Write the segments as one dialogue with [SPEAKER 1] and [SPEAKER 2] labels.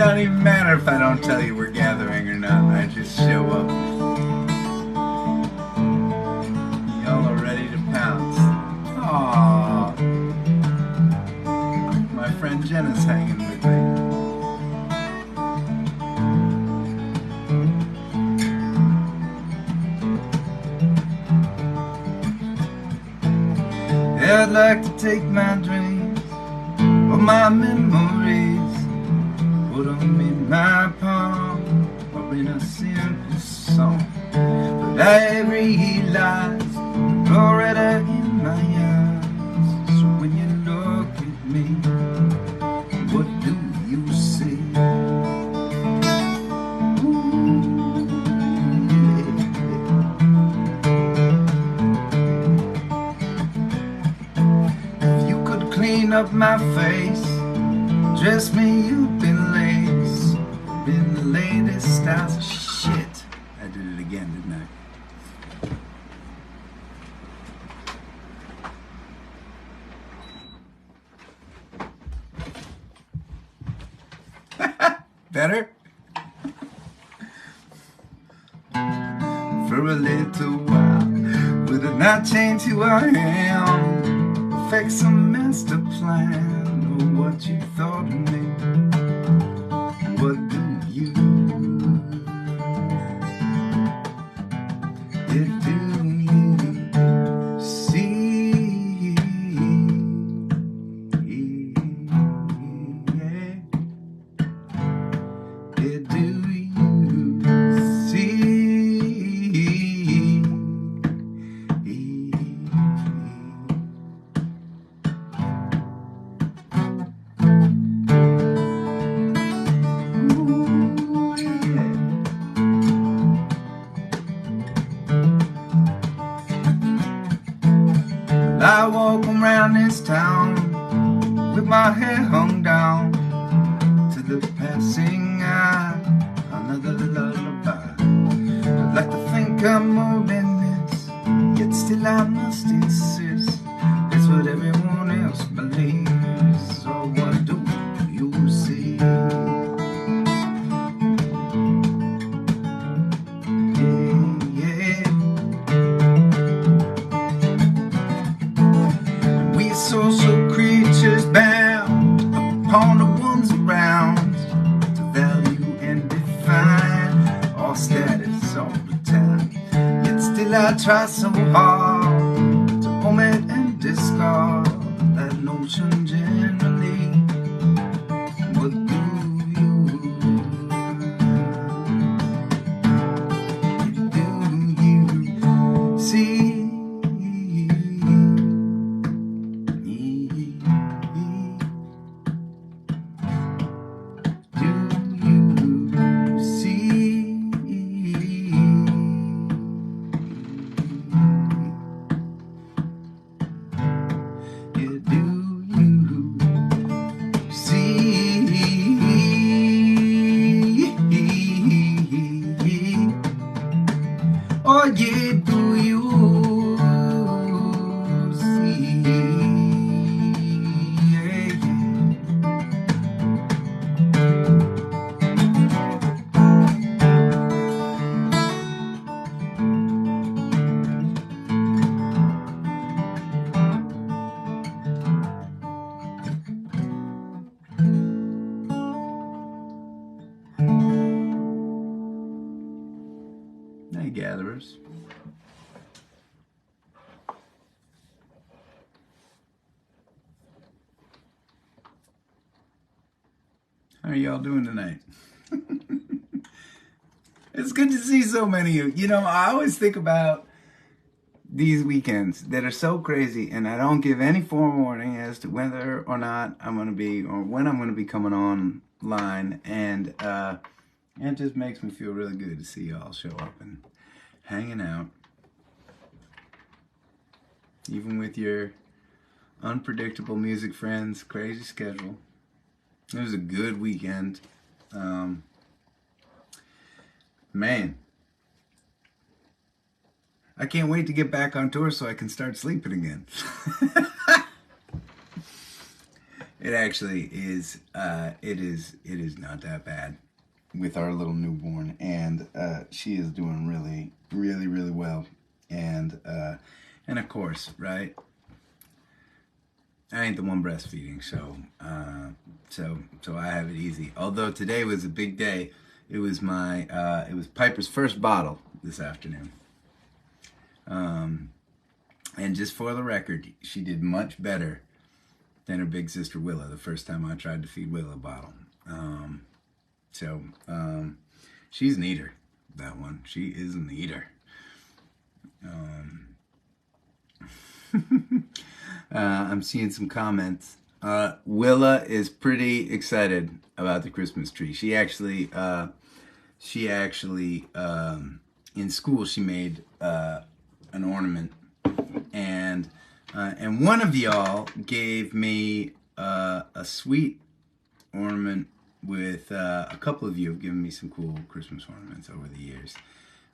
[SPEAKER 1] not even matter if I don't tell you we're gathering or not. I just show up. Y'all are ready to pounce. Aww. My friend Jenna's hanging with me. I'd like to take my dreams or my memories, put them in my palm or in a simple song. But I realize the glory in my eyes. So when you look at me, what do you see? Clean up my face, dress me up in lace, in the latest styles of shit. I did it again, didn't I? Better? For a little while, will it not change who I am? Perfect some master plan of what you thought of me. What do you? Yeah, do you see? Yeah, do you see? I walk around this town with my hair hung down to the passing eye, another lullaby. I'd like to think I'm more than this, yet still I must insist it's what everyone else believes. So what do you see? Social creatures bound upon the ones around to value and define all status all the time. Yet still I try so hard to omit and discard that notion generally. What do you see? Oh yeah, do you see? Hey, gatherers. How are y'all doing tonight? It's good to see so many of you. You know, I always think about these weekends that are so crazy, and I don't give any forewarning as to whether or not I'm going to be, or when I'm going to be coming online, and it just makes me feel really good to see y'all show up and hanging out, even with your unpredictable music friends, crazy schedule. It was a good weekend. Man, I can't wait to get back on tour so I can start sleeping again. It actually is. It is not that bad with our little newborn, and she is doing really well. And of course, right? I ain't the one breastfeeding, so I have it easy. Although today was a big day. It was Piper's first bottle this afternoon. And just for the record, she did much better than her big sister Willa the first time I tried to feed Willa a bottle. She's an eater, that one. She is an eater. I'm seeing some comments. Willa is pretty excited about the Christmas tree. She actually, in school, she made an ornament, and one of y'all gave me a sweet ornament with a couple of you have given me some cool Christmas ornaments over the years.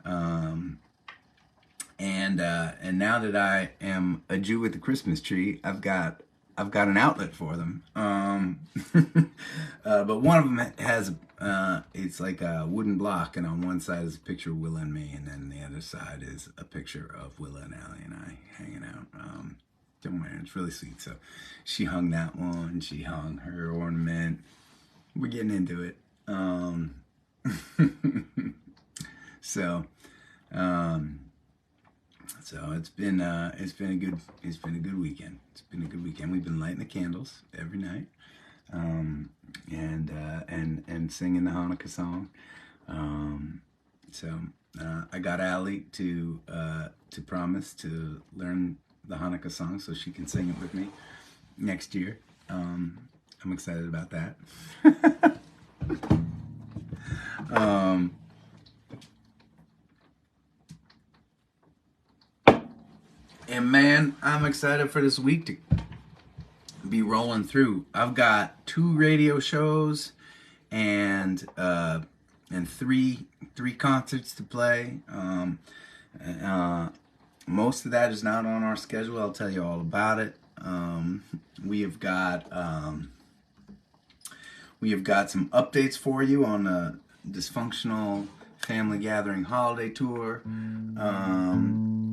[SPEAKER 1] And now that I am a Jew with a Christmas tree, I've got an outlet for them. But one of them has it's like a wooden block, and on one side is a picture of Willa and me, and then the other side is a picture of Willa and Allie and I hanging out. It's really sweet. So she hung that one. She hung her ornament. We're getting into it. So it's been a good weekend. It's been a good weekend. We've been lighting the candles every night, and singing the Hanukkah song. I got Allie to promise to learn the Hanukkah song so she can sing it with me next year. I'm excited about that. And man, I'm excited for this week to be rolling through. I've got 2 radio shows and three concerts to play. Most of that is not on our schedule. I'll tell you all about it. We have got some updates for you on a dysfunctional family gathering holiday tour.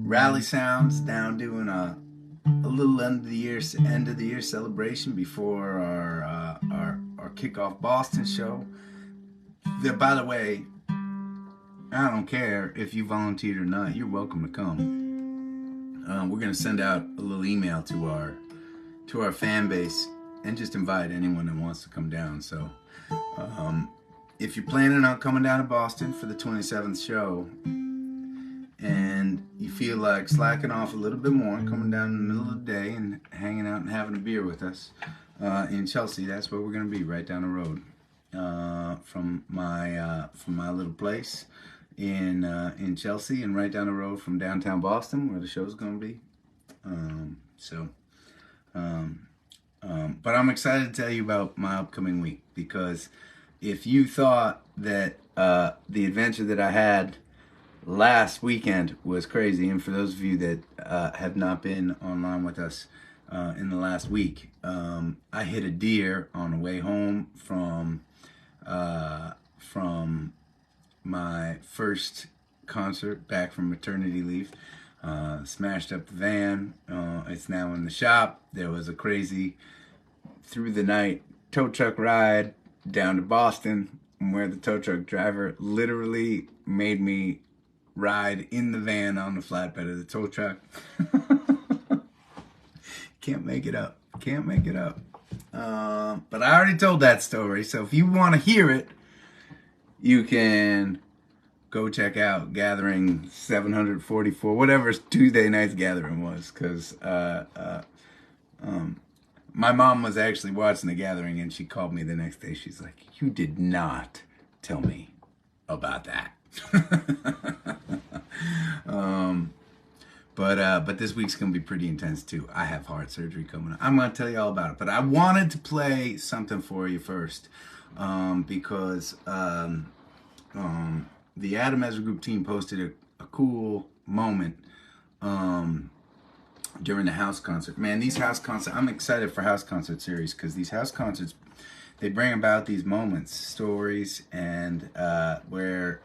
[SPEAKER 1] Rally Sounds down doing a little end of the year celebration before our kickoff Boston show. By the way, I don't care if you volunteered or not. You're welcome to come. We're gonna send out a little email to our fan base and just invite anyone that wants to come down. So if you're planning on coming down to Boston for the 27th show and you feel like slacking off a little bit more, coming down in the middle of the day and hanging out and having a beer with us in Chelsea, that's where we're gonna be, right down the road from my little place in Chelsea, and right down the road from downtown Boston where the show's gonna be. But I'm excited to tell you about my upcoming week, because if you thought that the adventure that I had last weekend was crazy, and for those of you that have not been online with us in the last week, I hit a deer on the way home from my first concert back from maternity leave. Smashed up the van. It's now in the shop. There was a crazy through the night tow truck ride down to Boston, where the tow truck driver literally made me ride in the van on the flatbed of the tow truck. Can't make it up. But I already told that story, so if you want to hear it, you can go check out Gathering 744, whatever Tuesday night's gathering was, because my mom was actually watching the gathering, and she called me the next day. She's like, "You did not tell me about that." But this week's gonna be pretty intense too. I have heart surgery coming up. I'm gonna tell you all about it, but I wanted to play something for you first, because the Adam Ezra Group team posted a cool moment on during the house concert. Man, these house concerts, I'm excited for house concert series because these house concerts, they bring about these moments, stories, and where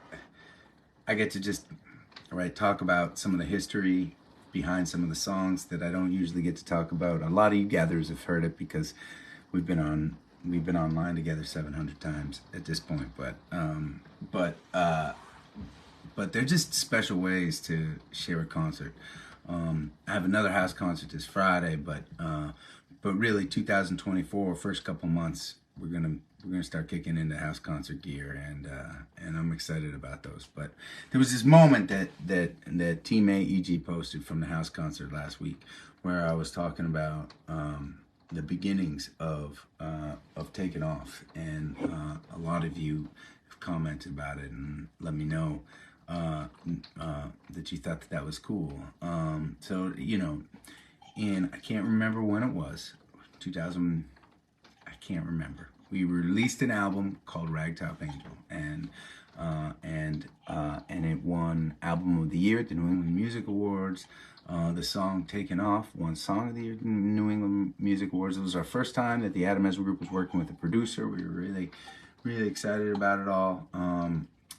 [SPEAKER 1] I get to just talk about some of the history behind some of the songs that I don't usually get to talk about. A lot of you gatherers have heard it because we've been online together 700 times at this point. But they're just special ways to share a concert. I have another house concert this Friday, but really 2024, first couple months, we're gonna start kicking into house concert gear, and I'm excited about those. But there was this moment that Team AEG posted from the house concert last week, where I was talking about the beginnings of taking off, and a lot of you have commented about it and let me know that you thought that was cool. So and I can't remember when it was, 2000. I can't remember. We released an album called Ragtop Angel, and it won Album of the Year at the New England Music Awards. The song "Taken Off" won Song of the Year at the New England Music Awards. It was our first time that the Adam Ezra Group was working with a producer. We were really excited about it all.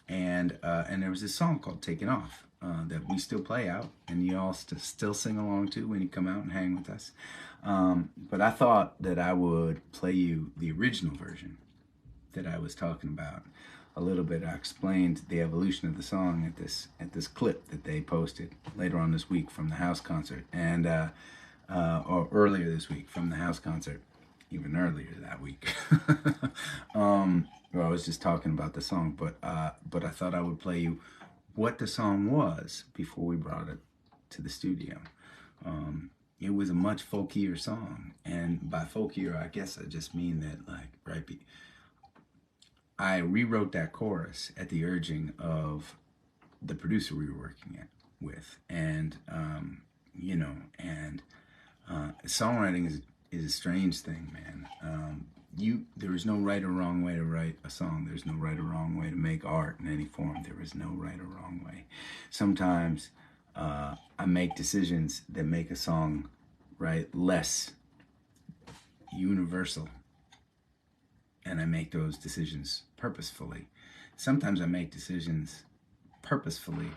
[SPEAKER 1] And there was this song called "Taken Off" that we still play out, and you all still sing along to when you come out and hang with us. But I thought that I would play you the original version that I was talking about a little bit. I explained the evolution of the song at this clip that they posted later on this week from the house concert, and or earlier this week from the house concert, even earlier that week. Where I was just talking about the song, but I thought I would play you what the song was before we brought it to the studio. It was a much folkier song, and by folkier, I guess I just mean that I rewrote that chorus at the urging of the producer we were working with, and songwriting is a strange thing, man. There is no right or wrong way to write a song. There's no right or wrong way to make art in any form. There is no right or wrong way. Sometimes I make decisions that make a song less universal, and I make those decisions purposefully. Sometimes I make decisions purposefully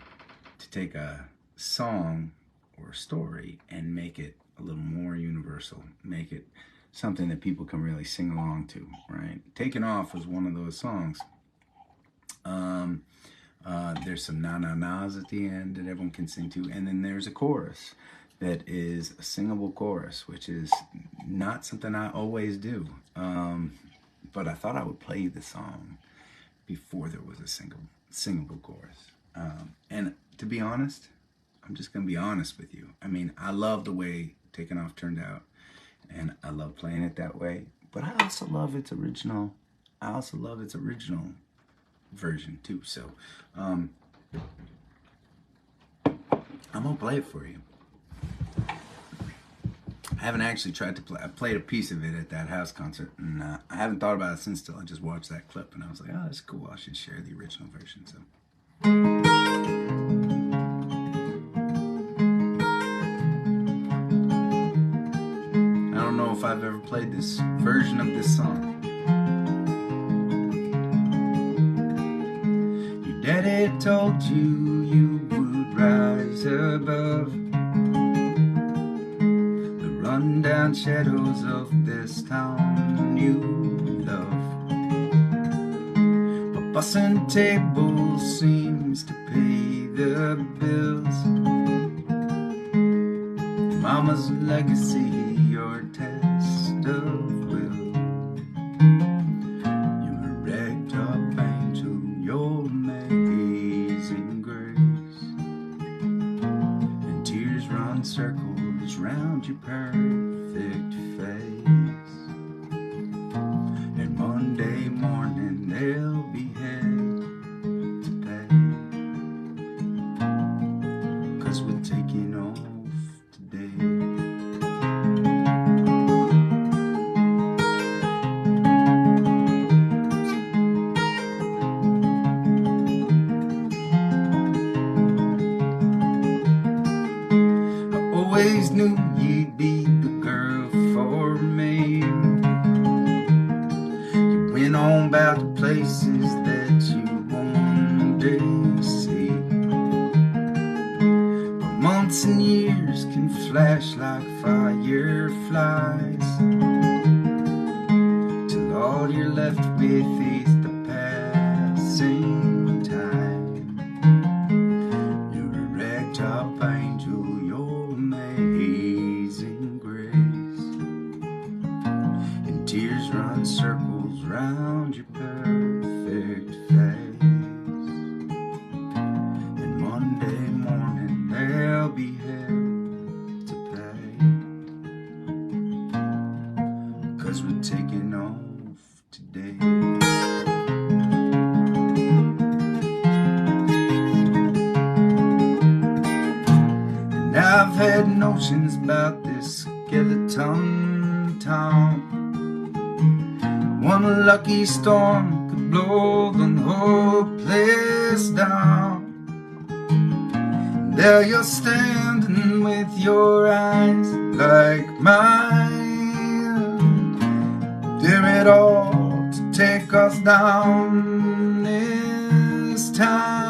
[SPEAKER 1] to take a song or a story and make it a little more universal, make it something that people can really sing along to, right? "Taken Off" was one of those songs. There's some na-na-nas at the end that everyone can sing to, and then there's a chorus that is a singable chorus, which is not something I always do. But I thought I would play you the song before there was a singable chorus. And to be honest, I'm just gonna be honest with you. I mean, I love the way "Taken Off" turned out, and I love playing it that way, but I also love its original version too. So I'm gonna play it for you. I haven't actually tried to play. I played a piece of it at that house concert, and I haven't thought about it since. Till I just watched that clip, and I was like, "Oh, that's cool. I should share the original version." So. I don't know if I've ever played this version of this song. Your daddy told you you would rise above the rundown shadows of this town you love. But bussing tables seems to pay the bills. Mama's legacy, your test of will. You're a ragtop angel, your amazing grace, and tears run circles round your perfect face. And Monday morning there'll be hell to pay, 'cause we're taking off today. knew you'd be the girl for me. You went on about the places that you one day see, but months and years can flash like fireflies, till all you're left with is the passing time. You're a ragtop angel, you're amazing grace, and tears run circles round your perfect face. And Monday morning there'll be hell to pay, 'cause we're taking off today. And I've had notions about this skeleton town. One lucky storm could blow the whole place down. There you're standing with your eyes like mine, dim it all to take us down this time.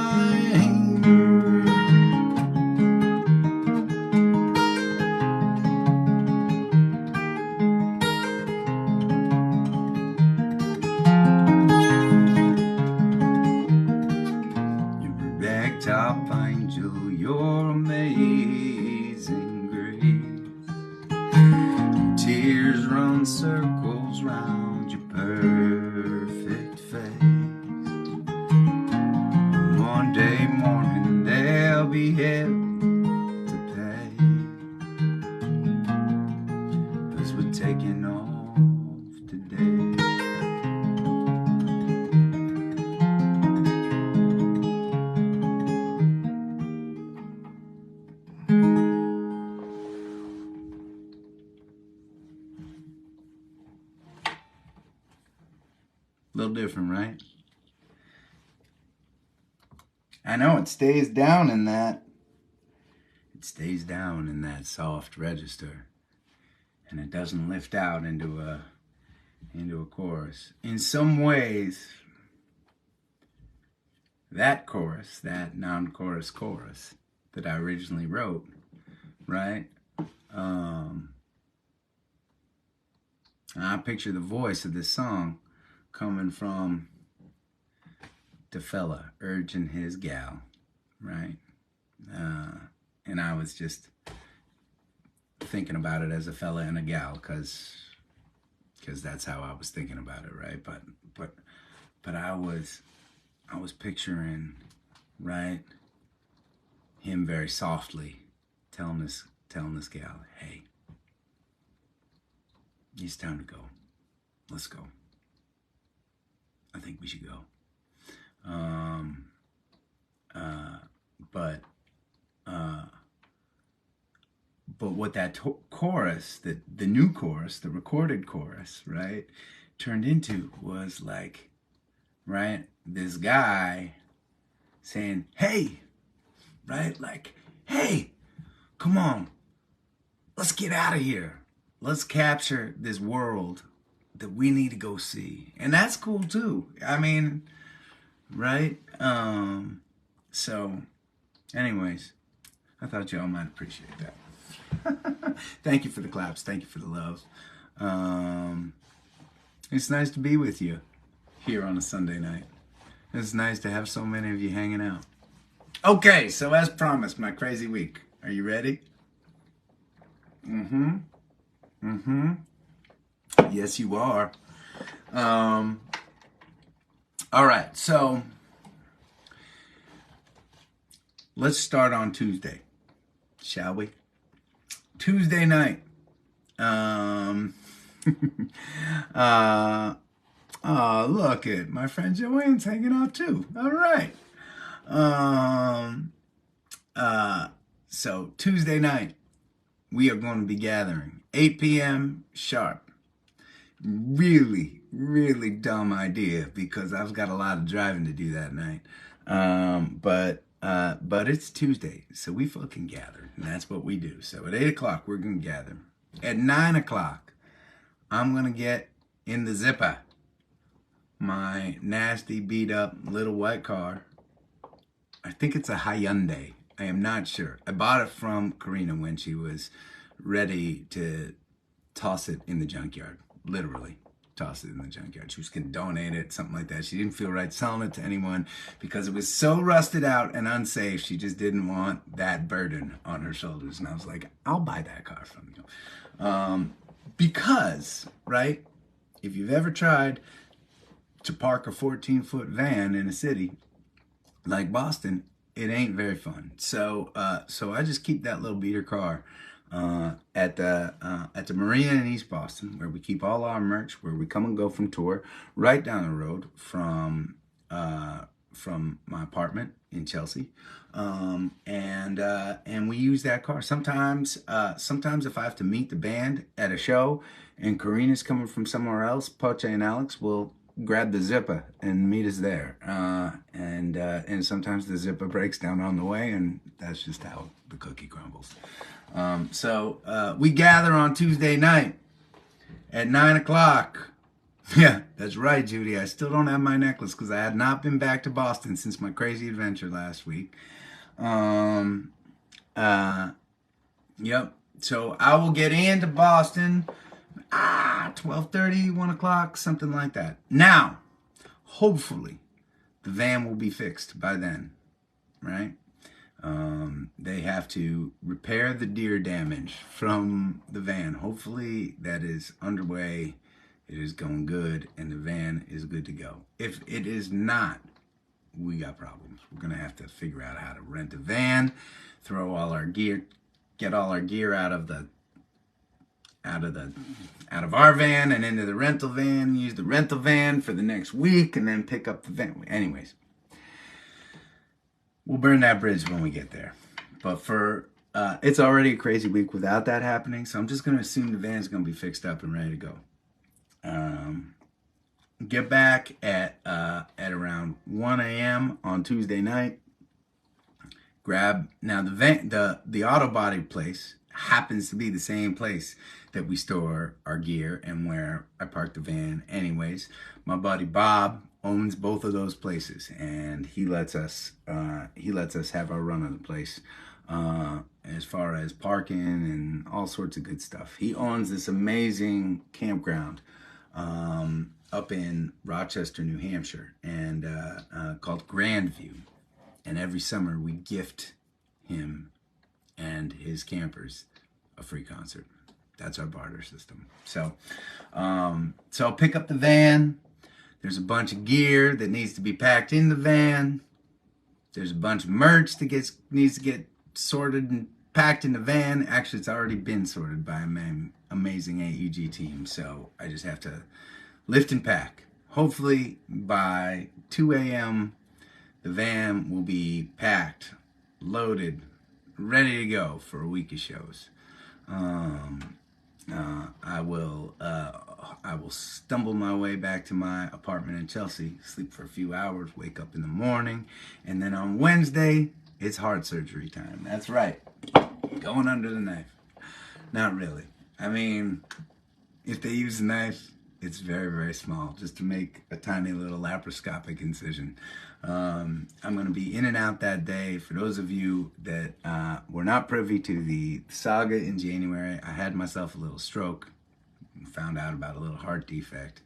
[SPEAKER 1] Ragtop angel, you're amazing grace, and tears run circles round your perfect face. Monday morning there'll be hell to pay, 'cause we're taking off today. A little different, right? I know it stays down in that. It stays down in that soft register, and it doesn't lift out into a chorus. In some ways, that chorus, that non-chorus chorus that I originally wrote, right? I picture the voice of this song coming from the fella urging his gal, right? And I was just thinking about it as a fella and a gal, because that's how I was thinking about it, right? But I was picturing, right, him very softly telling this gal, hey, it's time to go. Let's go. I think we should go. But what that chorus, the new chorus, the recorded chorus, right, turned into was like, right, this guy saying, hey, right, like, hey, come on, let's get out of here. Let's capture this world that we need to go see. And that's cool too. I mean, right? So anyways, I thought y'all might appreciate that. Thank you for the claps. Thank you for the love. It's nice to be with you here on a Sunday night. It's nice to have so many of you hanging out. Okay, so as promised, my crazy week. Are you ready? Yes, you are. All right, so let's start on Tuesday, shall we? Tuesday night. Oh, look at my friend Joanne's hanging out too. All right. So Tuesday night, we are going to be gathering 8 p.m. sharp. Really, really dumb idea because I've got a lot of driving to do that night. But But it's Tuesday, so we fucking gather, and that's what we do. So at 8 o'clock, we're gonna gather. At 9 o'clock, I'm gonna get in the zipper, my nasty, beat up little white car. I think it's a Hyundai. I am not sure. I bought it from Karina when she was ready to toss it in the junkyard. Literally, toss it in the junkyard. She was going to donate it, something like that. She didn't feel right selling it to anyone because it was so rusted out and unsafe. She just didn't want that burden on her shoulders. And I was like, I'll buy that car from you. Because, right, if you've ever tried to park a 14-foot van in a city like Boston, it ain't very fun. So I just keep that little beater car at the marina in East Boston, where we keep all our merch, where we come and go from tour, right down the road from my apartment in Chelsea, and we use that car sometimes. Sometimes if I have to meet the band at a show and Karina's coming from somewhere else, Poche and Alex will grab the zipper and meet us there, and sometimes the zipper breaks down on the way, and that's just how the cookie crumbles. So we gather on Tuesday night at 9 o'clock. Yeah, that's right, Judy. I still don't have my necklace because I had not been back to Boston since my crazy adventure last week. Yep. So I will get into Boston 12:30, 1 o'clock, something like that. Now, hopefully, the van will be fixed by then, right? They have to repair the deer damage from the van. Hopefully, that is underway. It is going good, and the van is good to go. If it is not, we got problems. We're gonna have to figure out how to rent a van, throw all our gear, get all our gear out of our van and into the rental van, use the rental van for the next week, and then pick up the van. Anyways, we'll burn that bridge when we get there. But it's already a crazy week without that happening, so I'm just going to assume the van's going to be fixed up and ready to go. Get back at around 1 a.m. on Tuesday night. Now the auto body place happens to be the same place that we store our gear and where I park the van anyways. My buddy Bob owns both of those places, and he lets us have our run of the place as far as parking and all sorts of good stuff. He owns this amazing campground up in Rochester, New Hampshire, and called Grandview. And every summer we gift him and his campers a free concert. That's our barter system. So I'll pick up the van. There's a bunch of gear that needs to be packed in the van. There's a bunch of merch that needs to get sorted and packed in the van. Actually, it's already been sorted by an amazing AEG team. So I just have to lift and pack. Hopefully by 2 a.m., the van will be packed, loaded, ready to go for a week of shows. I will stumble my way back to my apartment in Chelsea, sleep for a few hours, wake up in the morning, and then on Wednesday, it's heart surgery time. That's right. Going under the knife. Not really. I mean, if they use a knife, it's very, very small, just to make a tiny little laparoscopic incision. I'm going to be in and out that day. For those of you that were not privy to the saga in January, I had myself a little stroke, found out about a little heart defect,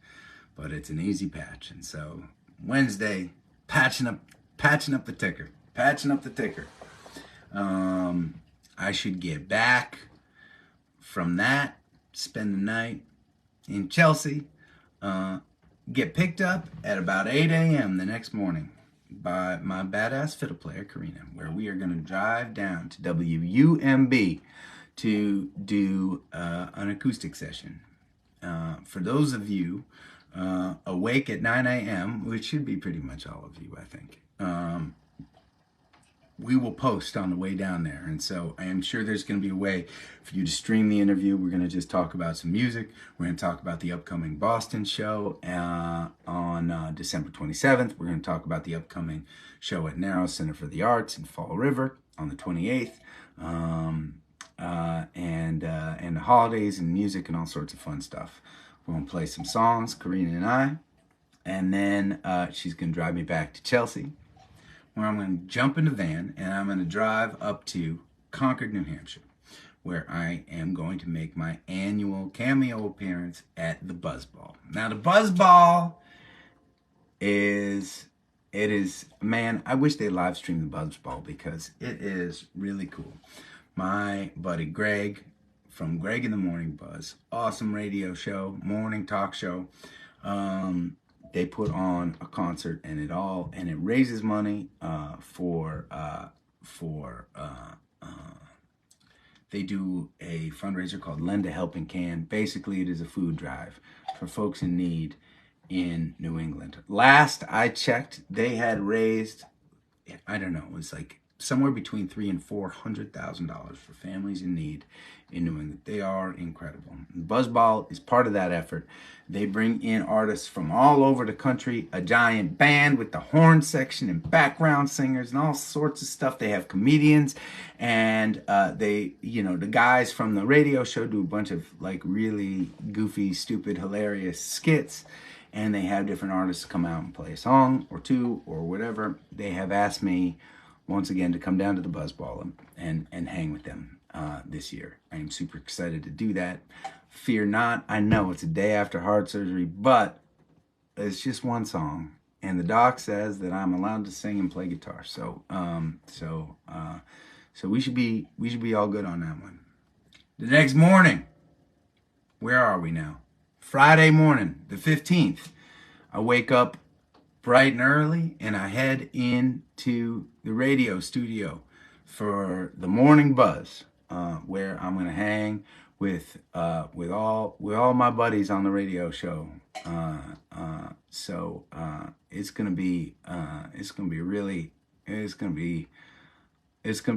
[SPEAKER 1] but it's an easy patch. And so Wednesday, patching up the ticker. I should get back from that, spend the night in Chelsea, get picked up at about 8 a.m. the next morning by my badass fiddle player, Karina, where we are going to drive down to WUMB to do an acoustic session. For those of you awake at 9 a.m., which should be pretty much all of you, I think, we will post on the way down there. And so I am sure there's going to be a way for you to stream the interview. We're going to just talk about some music. We're going to talk about the upcoming Boston show on on December 27th. We're going to talk about the upcoming show at Narrow Center for the Arts in Fall River on the 28th. And the holidays and music and all sorts of fun stuff. We're going to play some songs, Karina and I. And then she's going to drive me back to Chelsea, where I'm going to jump in the van and I'm going to drive up to Concord, New Hampshire, where I am going to make my annual cameo appearance at the Buzzball. Now, the Buzzball is, man, I wish they live streamed the Buzzball because it is really cool. My buddy Greg from Greg in the Morning Buzz, awesome radio show, morning talk show. They put on a concert and it raises money they do a fundraiser called Lend a Helping Can. Basically, it is a food drive for folks in need in New England. Last I checked, they had raised, I don't know, it was like somewhere between $300,000 and $400,000 for families in need in New England. They are incredible. Buzzball is part of that effort. They bring in artists from all over the country, a giant band with the horn section and background singers and all sorts of stuff. They have comedians, and the guys from the radio show do a bunch of like really goofy, stupid, hilarious skits, and they have different artists come out and play a song or two or whatever. They have asked me once again to come down to the Buzzball and hang with them this year. I am super excited to do that. Fear not, I know it's a day after heart surgery, but it's just one song, and the doc says that I'm allowed to sing and play guitar. So we should be all good on that one. The next morning, where are we now? Friday morning, the 15th. I wake up bright and early, and I head into the radio studio for the Morning Buzz, where I'm gonna hang with all my buddies on the radio show. It's gonna be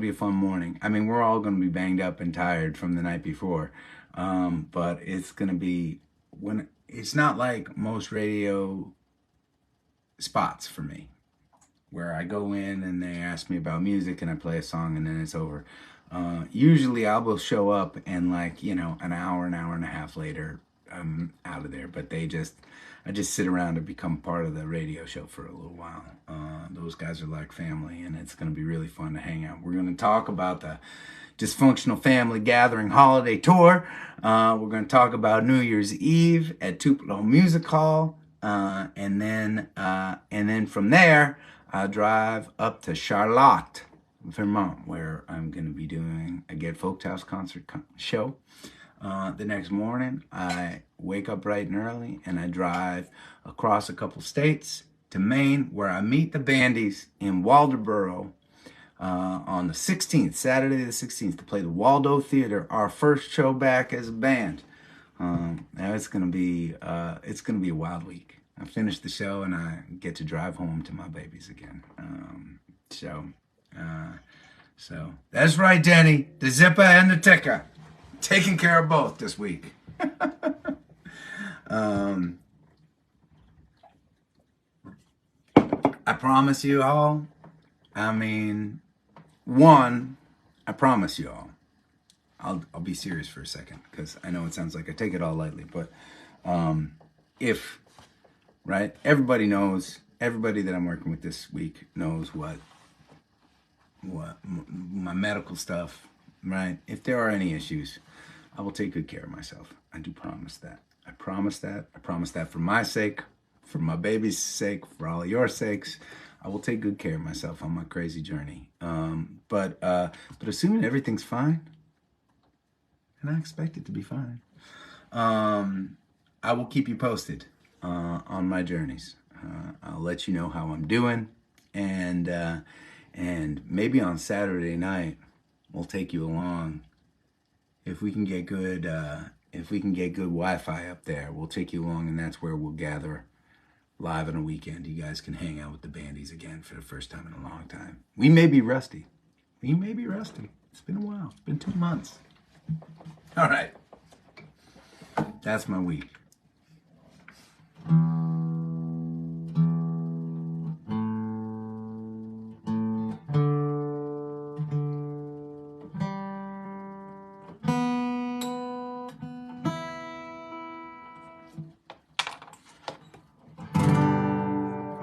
[SPEAKER 1] a fun morning. I mean, we're all gonna be banged up and tired from the night before, but it's gonna be it's not like most radio spots for me, where I go in and they ask me about music and I play a song and then it's over. Usually I will show up and an hour and a half later, I'm out of there. But I just sit around to become part of the radio show for a little while. Those guys are like family, and it's going to be really fun to hang out. We're going to talk about the Dysfunctional Family Gathering Holiday Tour. We're going to talk about New Year's Eve at Tupelo Music Hall. And then from there, I'll drive up to Charlotte, Vermont, where I'm going to be doing a Get Folk House concert show. The next morning, I wake up bright and early, and I drive across a couple states to Maine, where I meet the bandies in Waldoboro on the 16th, Saturday the 16th, to play the Waldo Theater, our first show back as a band. Now it's gonna be a wild week. I finish the show and I get to drive home to my babies again. So that's right, Danny. The zipper and the ticker, taking care of both this week. I promise you all. I promise you all. I'll be serious for a second, because I know it sounds like I take it all lightly, but everybody knows, everybody that I'm working with this week knows what my medical stuff, right? If there are any issues, I will take good care of myself. I do promise that. I promise that. I promise that for my sake, for my baby's sake, for all your sakes. I will take good care of myself on my crazy journey. But assuming everything's fine, and I expect it to be fine, I will keep you posted on my journeys. I'll let you know how I'm doing, and maybe on Saturday night we'll take you along. If we can get good Wi-Fi up there, we'll take you along, and that's where we'll gather live on a weekend. You guys can hang out with the bandies again for the first time in a long time. We may be rusty. It's been a while. It's been 2 months. All right. That's my week.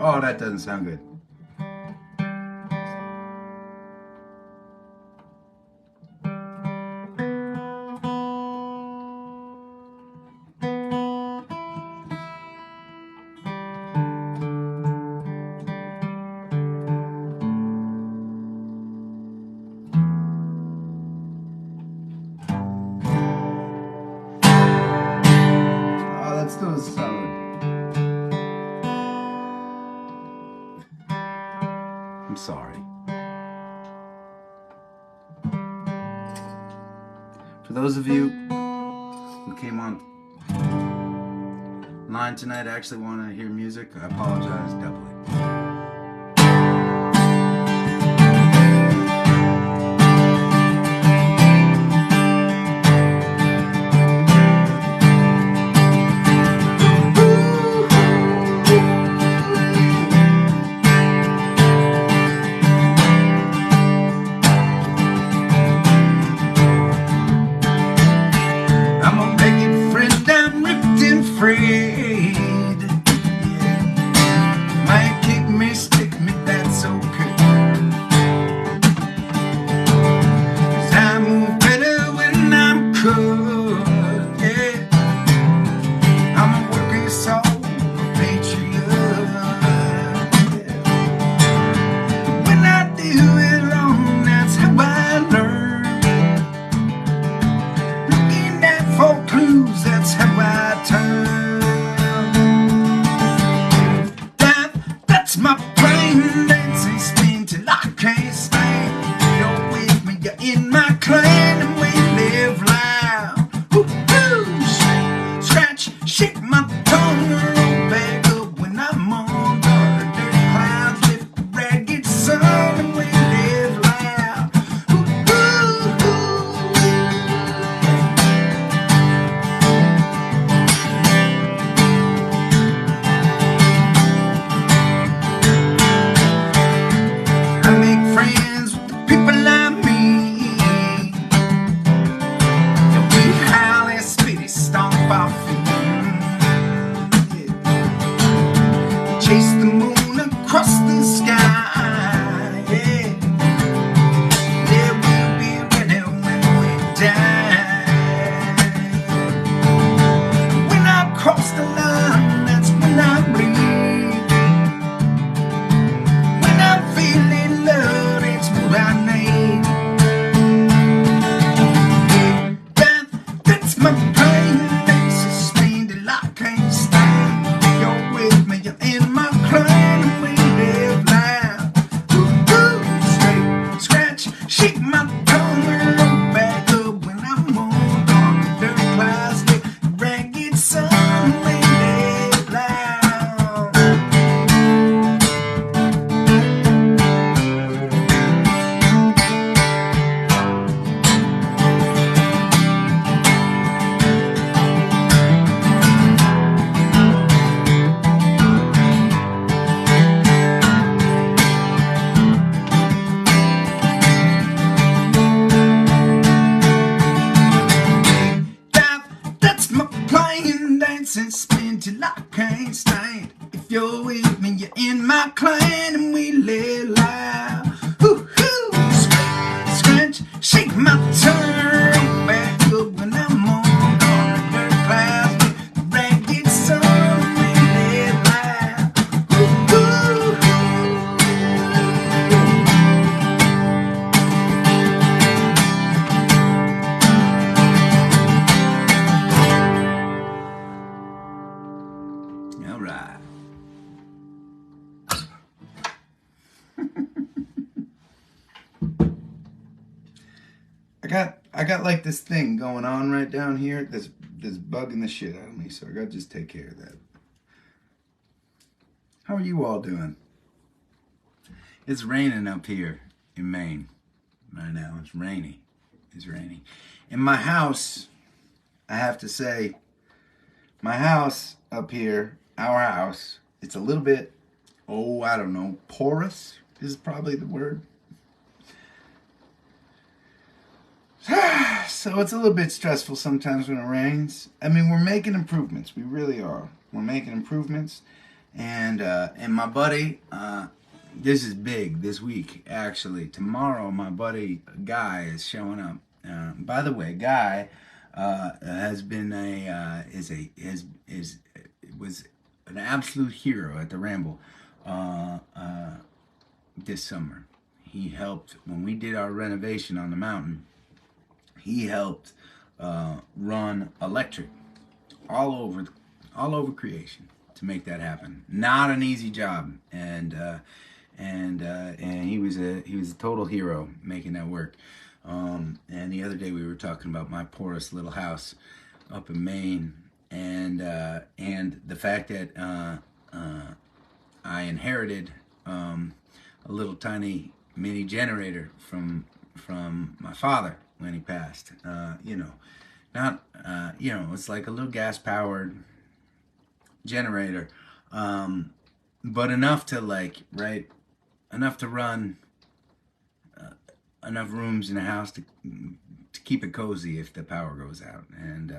[SPEAKER 1] Oh, that doesn't sound good. Oh, let's do a solid. I'm sorry. For those of you who came on line tonight, I actually want to hear music. I apologize doubly. I got like this thing going on right down here that's bugging the shit out of me, so I gotta just take care of that. How are you all doing? It's raining up here in Maine right now. It's rainy. It's rainy. In my house, I have to say, my house up here, our house, it's a little bit, I don't know, porous is probably the word. So it's a little bit stressful sometimes when it rains. I mean, we're making improvements. We really are. We're making improvements. And my buddy, this is big this week actually. Tomorrow, my buddy Guy is showing up. By the way, Guy has been was an absolute hero at the Ramble this summer. He helped when we did our renovation on the mountain. He helped run electric all over creation to make that happen. Not an easy job, and he was a total hero making that work. And the other day we were talking about my porous little house up in Maine, and the fact that I inherited a little tiny mini generator from my father when he passed. Not it's like a little gas powered generator, but enough to enough to run enough rooms in a house to keep it cozy if the power goes out. And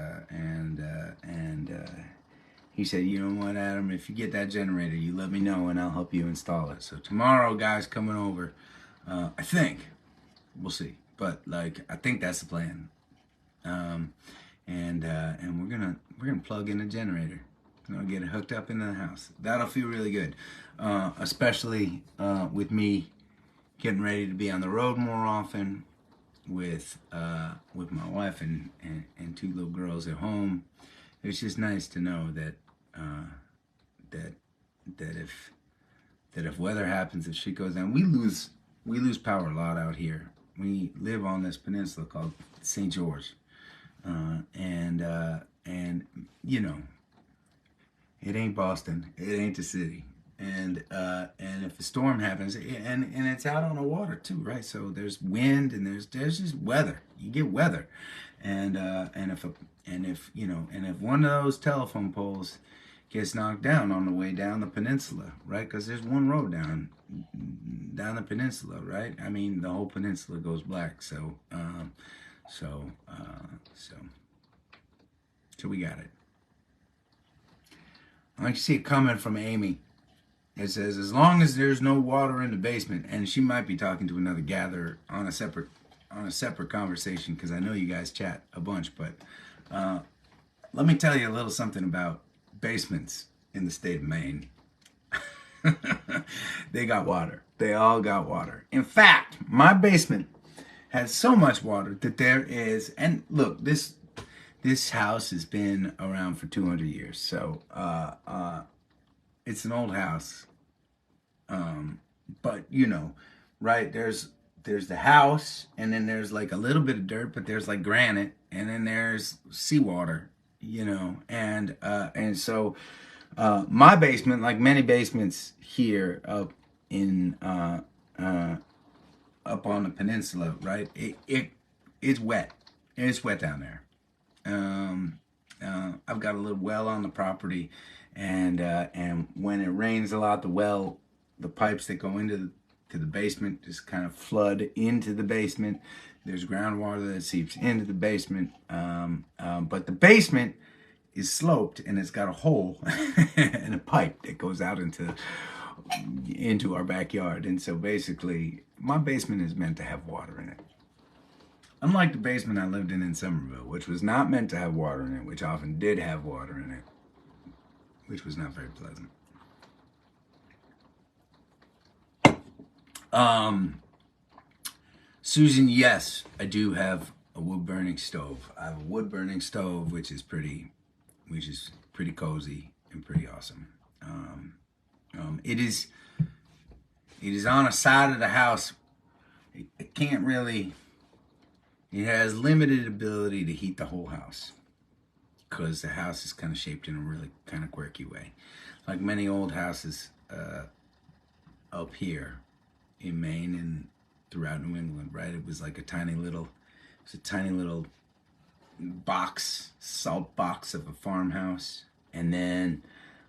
[SPEAKER 1] he said, you know what, Adam, if you get that generator, you let me know and I'll help you install it. So tomorrow, Guy's coming over. I think we'll see, but I think that's the plan. And we're gonna plug in a generator. Get it hooked up into the house. That'll feel really good, especially with me getting ready to be on the road more often with my wife and two little girls at home. It's just nice to know that if weather happens, if shit goes down, we lose power a lot out here. We live on this peninsula called St. George, and it ain't Boston, it ain't the city. And if a storm happens, and it's out on the water too, right? So there's wind and there's just weather. You get weather, and if one of those telephone poles gets knocked down on the way down the peninsula, right? Because there's one road down the peninsula, right? I mean, the whole peninsula goes black. So we got it. I like to see a comment from Amy. It says, as long as there's no water in the basement, and she might be talking to another gatherer on a separate conversation, because I know you guys chat a bunch, but let me tell you a little something about basements in the state of Maine. They got water. They all got water. In fact, my basement has so much water that there is, and look, this house has been around for 200 years, so it's an old house, but right, there's the house, and then there's a little bit of dirt, but there's granite, and then there's seawater, and so my basement, like many basements here up on the peninsula, right, it's wet. It's wet down there. I've got a little well on the property, and when it rains a lot, the pipes that go into the basement just kind of flood into the basement. There's groundwater that seeps into the basement, but the basement is sloped, and it's got a hole and a pipe that goes out into our backyard. And so basically, my basement is meant to have water in it. Unlike the basement I lived in Somerville, which was not meant to have water in it, which often did have water in it, which was not very pleasant. Susan, yes, I do have a wood-burning stove. I have a wood-burning stove, which is pretty cozy and pretty awesome. It is on a side of the house. It can't really. It has limited ability to heat the whole house because the house is kind of shaped in a really kind of quirky way. Like many old houses up here in Maine and throughout New England, right? It was like a tiny little salt box of a farmhouse. And then,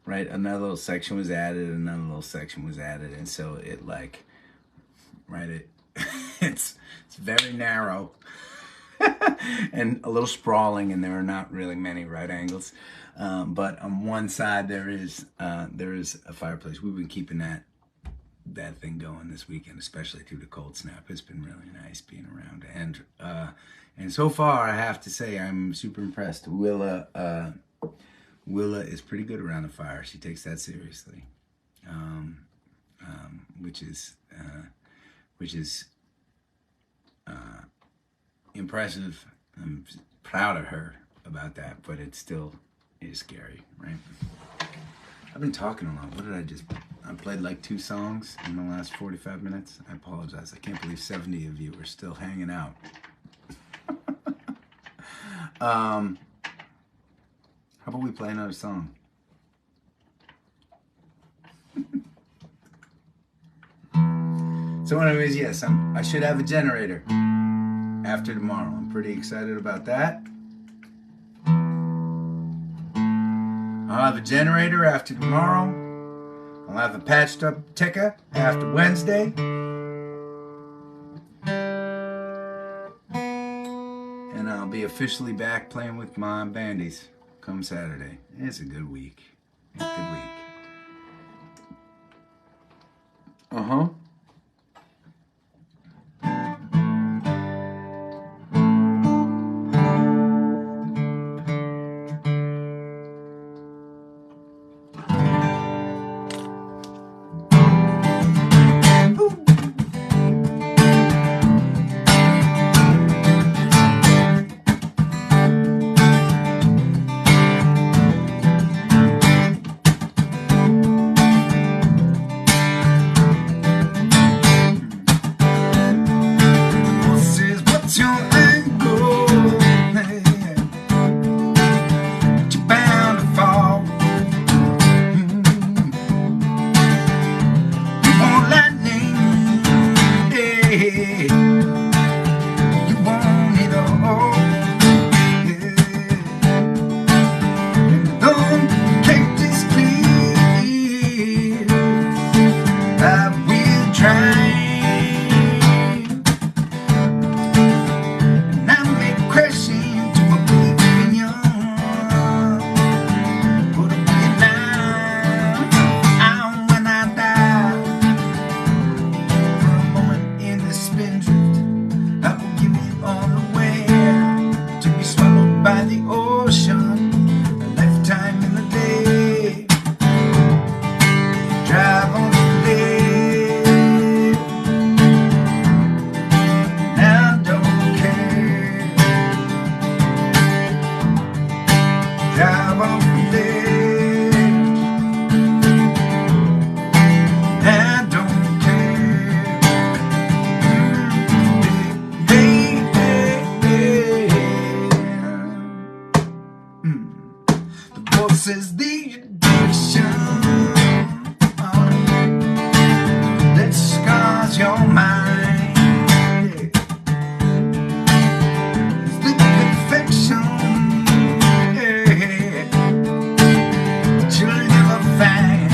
[SPEAKER 1] right, another little section was added, another little section was added. And so it's very narrow. and a little sprawling, and there are not really many right angles. But on one side there is a fireplace. We've been keeping that thing going this weekend, especially through the cold snap. It's been really nice being around, and so far I have to say I'm super impressed. Willa is pretty good around the fire. She takes that seriously, which is impressive. I'm proud of her about that, but it still is scary, right? I've been talking a lot. What did I just... I played like 2 songs in the last 45 minutes. I apologize. I can't believe 70 of you are still hanging out. How about we play another song? So anyways, yes, I should have a generator after tomorrow. I'm pretty excited about that. I'll have a generator after tomorrow. I'll have a patched up ticker after Wednesday. And I'll be officially back playing with my bandies come Saturday. It's a good week. It's a good week. Uh-huh. Is the addiction that scars your mind. It's the perfection that you'll never find.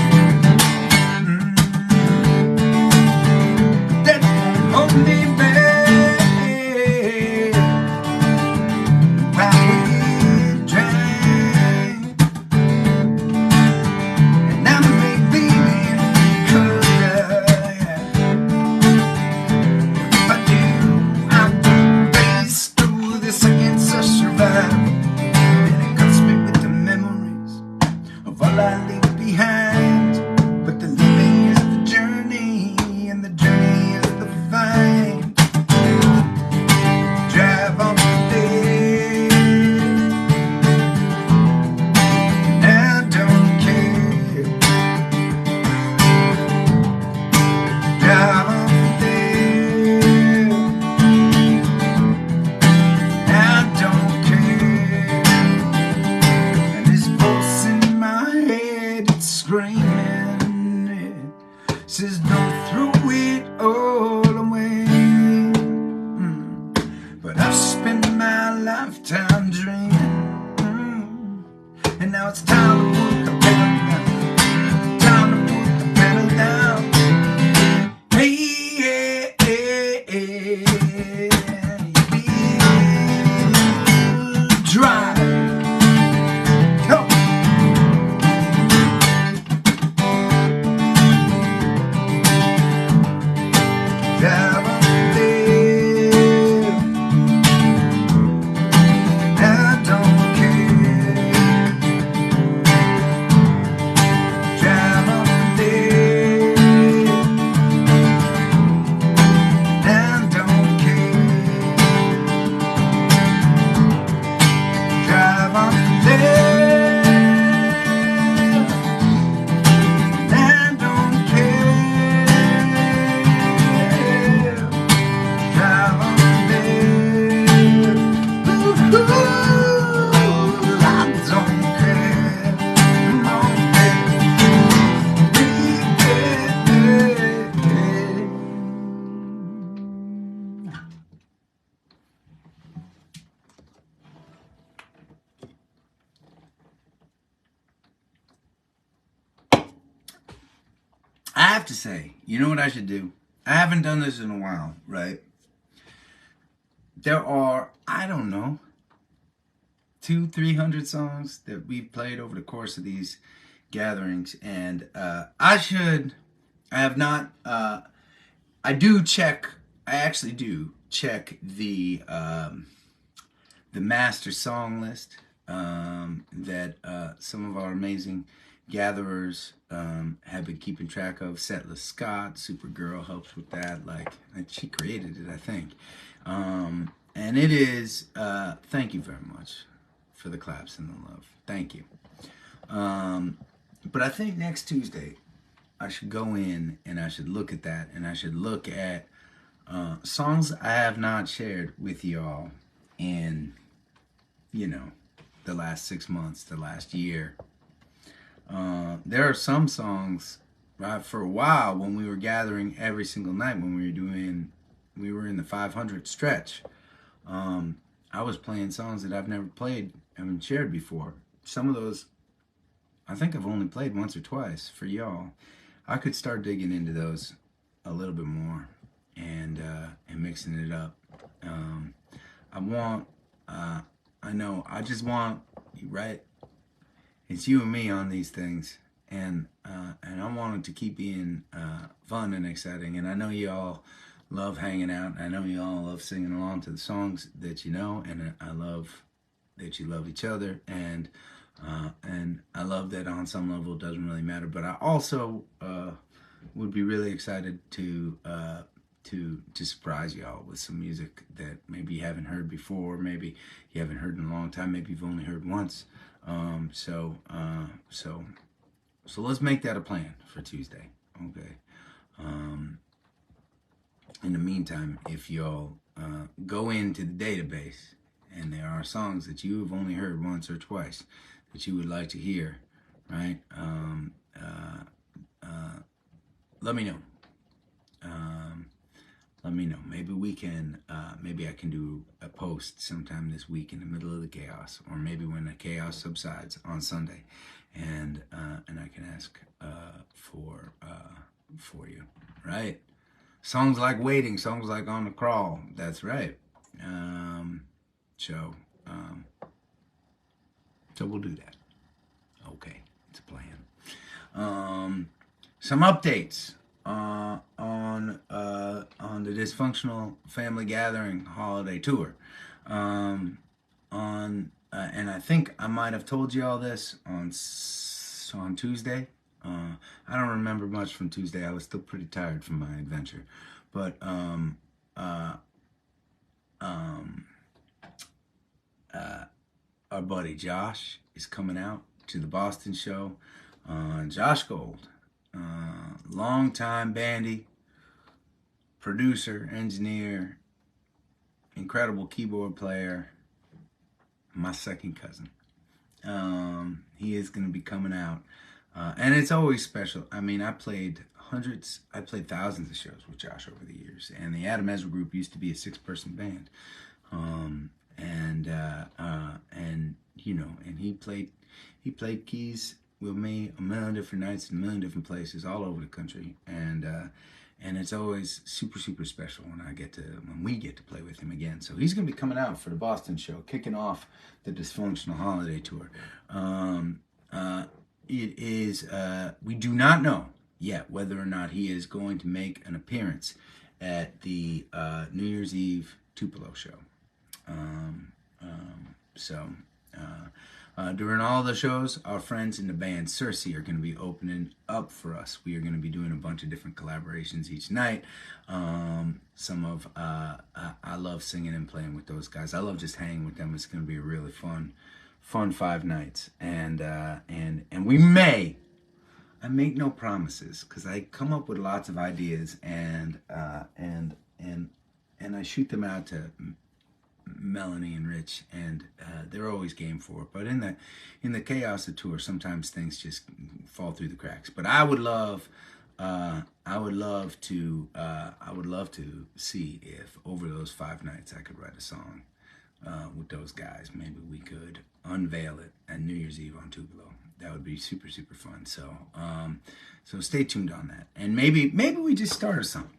[SPEAKER 1] That won't hold me back while we drink. Screaming, says don't throw it all away. But I've spent my lifetime dreaming, and now it's time to put the pedal down. Time to put the pedal down. Hey, hey, hey, hey, hey. I have to say, you know what I should do? I haven't done this in a while, right? There are, I don't know, 200-300 songs that we've played over the course of these gatherings, and I have not, I actually do check the master song list that some of our amazing gatherers have been keeping track of. Setlist Scott, Supergirl helps with that. Like, she created it, I think. And it is, thank you very much for the claps and the love. Thank you. But I think next Tuesday, I should go in and I should look at that, and I should look at songs I have not shared with y'all in, the last 6 months, the last year. There are some songs, right, for a while when we were gathering every single night, when we were in the 500 stretch. I was playing songs that I've never played, haven't shared before. Some of those, I think I've only played once or twice for y'all. I could start digging into those a little bit more and mixing it up. I just want, right? It's you and me on these things, and I want it to keep being fun and exciting. And I know y'all love hanging out. I know y'all love singing along to the songs that you know, and I love that you love each other, and I love that on some level it doesn't really matter. But I also would be really excited to surprise y'all with some music that maybe you haven't heard before, maybe you haven't heard in a long time, maybe you've only heard once. So let's make that a plan for Tuesday, okay? In the meantime, if y'all go into the database and there are songs that you have only heard once or twice that you would like to hear, right? Let me know. Let me know. Maybe we can. Maybe I can do a post sometime this week in the middle of the chaos, or maybe when the chaos subsides on Sunday, and I can ask for you, right? Songs like Waiting, songs like On the Crawl. That's right. So we'll do that. Okay, it's a plan. Some updates on the Dysfunctional Family Gathering Holiday Tour. And I think I might have told you all this on Tuesday. I don't remember much from Tuesday. I was still pretty tired from my adventure, but our buddy Josh is coming out to the Boston show. Josh Gold, longtime bandy, producer, engineer, incredible keyboard player, my second cousin. He is going to be coming out, and it's always special. I mean, I played thousands of shows with Josh over the years, and the Ezra group used to be a 6-person band, and he played keys with me a million different nights in a million different places all over the country, and it's always super, super special when we get to play with him again. So he's going to be coming out for the Boston show, kicking off the Dysfunctional Holiday Tour. It is, we do not know yet whether or not he is going to make an appearance at the New Year's Eve Tupelo show. During all the shows, our friends in the band Cersei are going to be opening up for us. We are going to be doing a bunch of different collaborations each night. I love singing and playing with those guys. I love just hanging with them. It's going to be a really fun 5 nights. And we may, I make no promises because I come up with lots of ideas and I shoot them out to Melanie and Rich, and they're always game for it. But in the chaos of tour, sometimes things just fall through the cracks. But I would love to see if over those 5 nights I could write a song with those guys. Maybe we could unveil it at New Year's Eve on Tupelo. super, super fun. So so stay tuned on that. And maybe we just started something,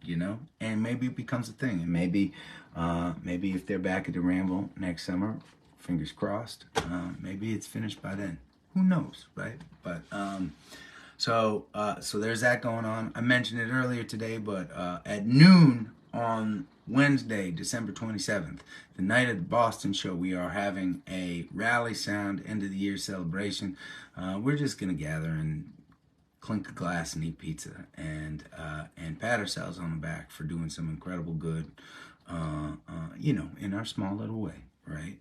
[SPEAKER 1] you know, and maybe it becomes a thing. And maybe if they're back at the Ramble next summer, fingers crossed, maybe it's finished by then. Who knows, right? But so there's that going on. I mentioned it earlier today, but at noon on Wednesday, December 27th, the night of the Boston show, we are having a Rally Sound end of the year celebration. We're just gonna gather and clink a glass and eat pizza and pat ourselves on the back for doing some incredible good, you know, in our small little way, right?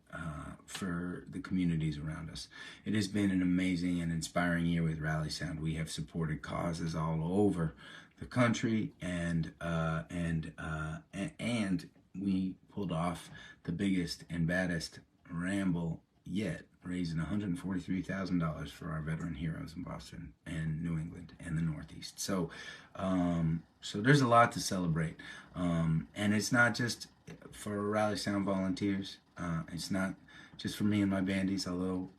[SPEAKER 1] For the communities around us. It has been an amazing and inspiring year with Rally Sound. We have supported causes all over the country, and we pulled off the biggest and baddest ramble yet, raising $143,000 for our veteran heroes in Boston and New England and the Northeast. So so there's a lot to celebrate, and it's not just for Rally Sound volunteers. It's not just for me and my bandies, although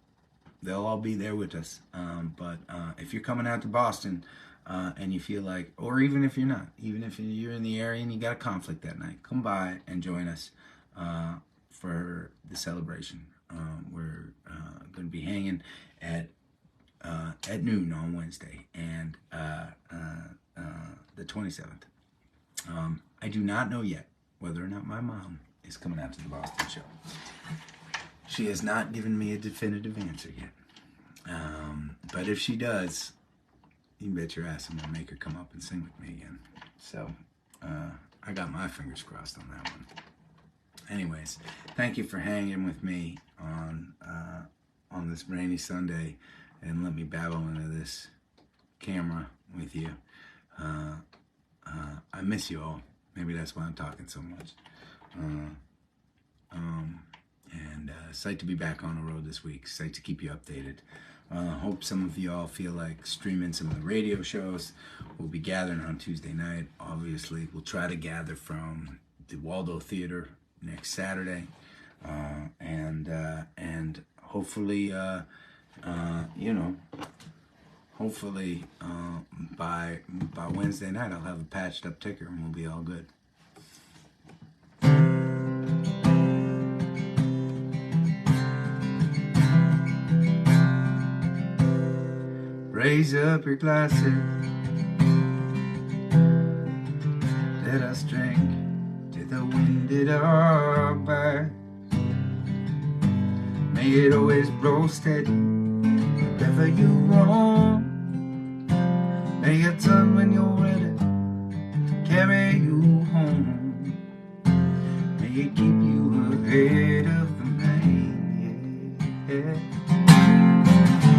[SPEAKER 1] they'll all be there with us. But if you're coming out to Boston, and you feel like, or even if you're not, even if you're in the area and you got a conflict that night, come by and join us for the celebration. We're going to be hanging at noon on Wednesday, and the 27th. I do not know yet whether or not my mom is coming out to the Boston show. She has not given me a definitive answer yet. But if she does, you can bet your ass I'm gonna make her come up and sing with me again. So I got my fingers crossed on that one. Anyways, thank you for hanging with me on this rainy Sunday and let me babble into this camera with you. I miss you all. Maybe that's why I'm talking so much. And psyched to be back on the road this week. Psyched to keep you updated. Hope some of you all feel like streaming some of the radio shows. We'll be gathering on Tuesday night. Obviously, we'll try to gather from the Waldo Theater next Saturday, and hopefully, you know, hopefully by Wednesday night I'll have a patched up ticker and we'll be all good. Raise up your glasses, let us drink to the wind at our back. May it always blow steady wherever you roam. May it turn when you're ready to carry you home. May it keep you ahead of the rain, yeah.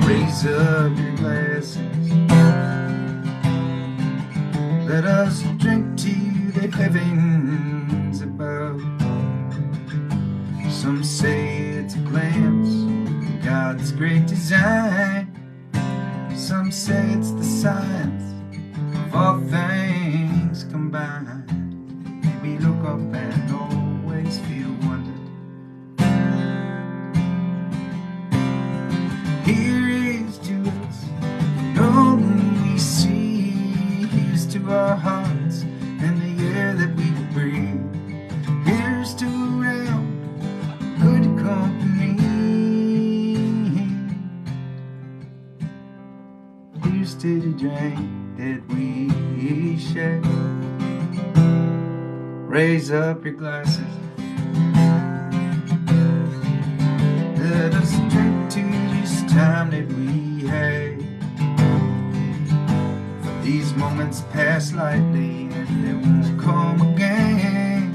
[SPEAKER 1] Raise up your glasses, let us drink to the heavens above. Some say it's a glimpse of God's great design. Some say it's the science of all things combined. Maybe look up and always feel wonder. Here is to us, no we see. Here's to our hearts and the air that we breathe. Here's to real good company. Here's to the drink that we share. Raise up your glasses, let us drink to this time that we had. For these moments pass lightly and they won't come again.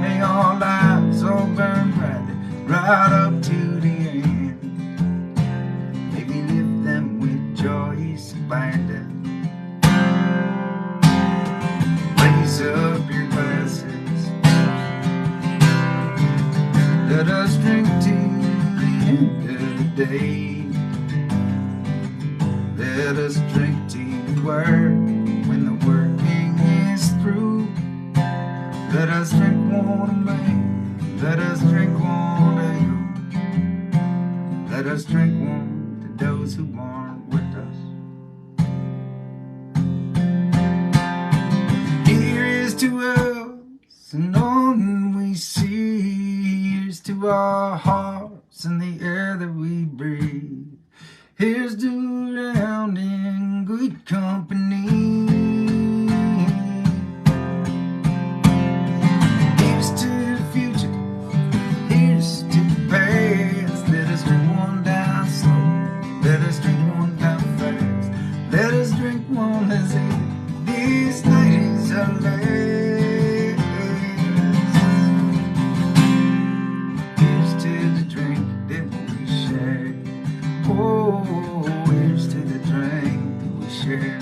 [SPEAKER 1] May our lives all burn brightly right up to the end. May we live them with joyous abandon. Raise up your glasses, let us drink to the end of the day. Let us drink to the word when the working is through. Let us drink one to me, let us drink one to you. Let us drink one to those who aren't with us. Here's to us and all we see. Here's to our hearts and the air that we breathe. Here's to round in good company. Here's to the future. Here's to the past. Let us drink one down slow. Let us drink one down fast. Let us drink one as if this night is our last. Here's to the drink that we share. Oh, here's to the drink that we share.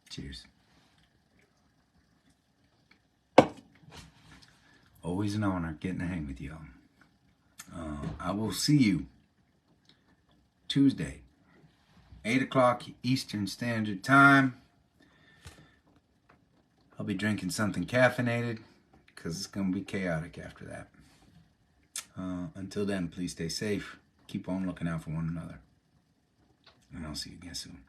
[SPEAKER 1] Cheers. Always an honor getting to hang with y'all. I will see you Tuesday, 8 o'clock Eastern Standard Time. I'll be drinking something caffeinated because it's going to be chaotic after that. Until then, please stay safe. Keep on looking out for one another. And I'll see you again soon.